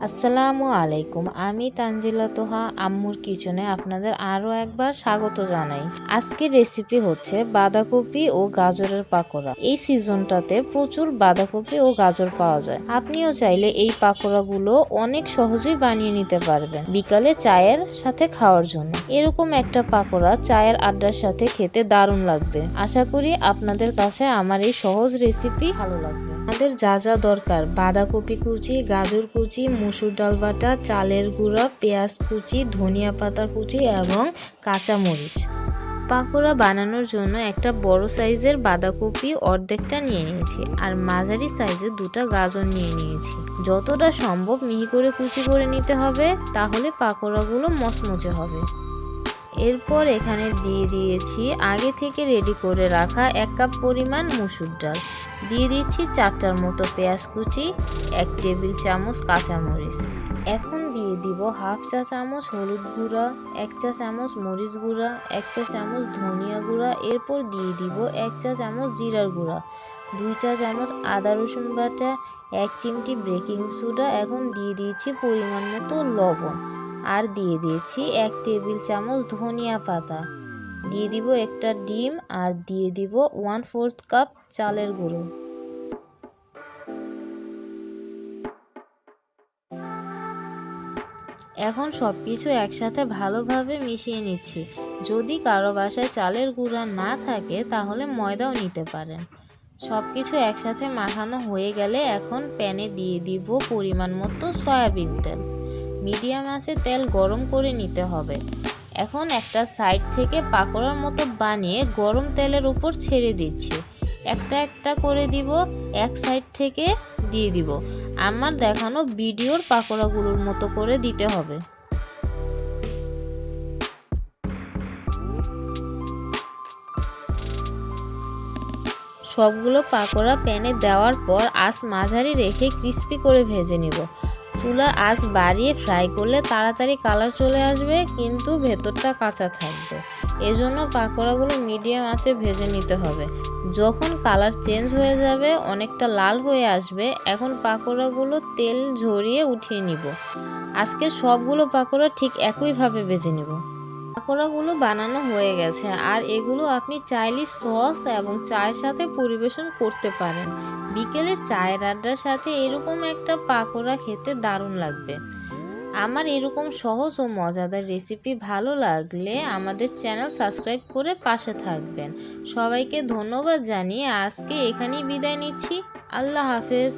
আসসালামু আলাইকুম। আমি তানজিলা তোহা আম্মুর কিচেনে আপনাদের আরও একবার স্বাগত জানাই। আজকের রেসিপি হচ্ছে বাঁধাকপি ও গাজরের পাকোড়া। এই সিজনটাতে প্রচুর বাঁধাকপি ও গাজর পাওয়া যায়। আপনিও চাইলে এই পাকোড়াগুলো অনেক সহজেই বানিয়ে নিতে পারবেন বিকালে চায়ের সাথে খাওয়ার জন্য। এরকম একটা পাকোড়া চায়ের আড্ডার সাথে খেতে দারুণ লাগবে। আশা করি আপনাদের কাছে আমার এই সহজ রেসিপি ভালো লাগবে। আমাদের যা যা দরকার: বাঁধাকপি কুচি, গাজর কুচি, মসুর ডাল বাটা, চালের গুঁড়া, পেঁয়াজ কুচি, ধনিয়া পাতা কুচি এবং কাঁচা মরিচ। পাকোড়া বানানোর জন্য একটা বড় সাইজের বাঁধাকপি অর্ধেকটা নিয়ে নিয়েছি আর মাঝারি সাইজের দুটো গাজর নিয়ে নিয়েছি। যতটা সম্ভব মিহি করে কুচি করে নিতে হবে, তাহলে পাকোড়াগুলো মচমচে হবে। এরপর এখানে দিয়ে দিয়েছি আগে থেকে রেডি করে রাখা 1 কাপ পরিমাণ মসুর ডাল, দিয়ে দিচ্ছি 4টার মতো পেঁয়াজ কুচি, 1 টেবিল চামচ কাঁচামরিচ। এখন দিয়ে দিব হাফ চা চামচ হলুদ গুঁড়া, 1 চা চামচ মরিচ গুঁড়া, 1 চা চামচ ধনিয়া গুঁড়া। এরপর দিয়ে দিব 1 চা চামচ জিরার গুঁড়া, 2 চা চামচ আদা রসুন বাটা, 1 চিমটি বেকিং সোডা। এখন দিয়ে দিয়েছি পরিমাণ মতো লবণ আর দিয়ে দিয়েছি 1 টেবিল চামচ ধনিয়া পাতা। দিয়ে দিব একটা ডিম আর দিয়ে দিব 1/4 কাপ চালের গুঁড়ো। এখন সবকিছু একসাথে ভালোভাবে মিশিয়ে নিচ্ছি। যদি কারো বাসায় চালের গুঁড়া না থাকে তাহলে ময়দাও নিতে পারেন। সবকিছু একসাথে মাখানো হয়ে গেলে এখন প্যানে দিয়ে দিব পরিমাণ মতো সয়াবিন তেল। মিডিয়াম আঁচে তেল গরম করে নিতে হবে। এখন একটা সাইড থেকে পাকোড়ার মতো বানিয়ে গরম তেলের উপর ছেড়ে দিচ্ছি। একটা একটা করে দিব, এক সাইড থেকে দিয়ে দিব। আমার দেখানো ভিডিওর পাকোড়াগুলোর মতো করে দিতে হবে। সবগুলো পাকোড়া প্যানে দেওয়ার পর আঁচ মাঝারি রেখে ক্রিস্পি করে ভেজে নিব। চুলার আঁচ বাড়িয়ে ফ্রাই করলে তাড়াতাড়ি কালার চলে আসবে, কিন্তু ভেতরটা কাঁচা থাকবে। এজন্য পাকোড়াগুলো মিডিয়াম আঁচে ভেজে নিতে হবে। যখন কালার চেঞ্জ হয়ে যাবে, অনেকটা লাল হয়ে আসবে, এখন পাকোড়াগুলো তেল ঝরিয়ে উঠিয়ে নিব। আজকে সবগুলো পাকোড়া ঠিক একইভাবে ভেজে নিব। পাকোড়াগুলো বানানো হয়ে গেছে আর এগুলো আপনি চাইলে সস এবং চায়ের সাথে পরিবেশন করতে পারেন। বিকেলের চায়ের আড্ডার সাথে এরকম একটা পাকোড়া খেতে দারুণ লাগবে। আমার এরকম সহজ ও মজাদার রেসিপি ভালো লাগলে আমাদের চ্যানেল সাবস্ক্রাইব করে পাশে থাকবেন। সবাইকে ধন্যবাদ জানিয়ে আজকে এখানেই বিদায় নিচ্ছি। আল্লাহ হাফেজ।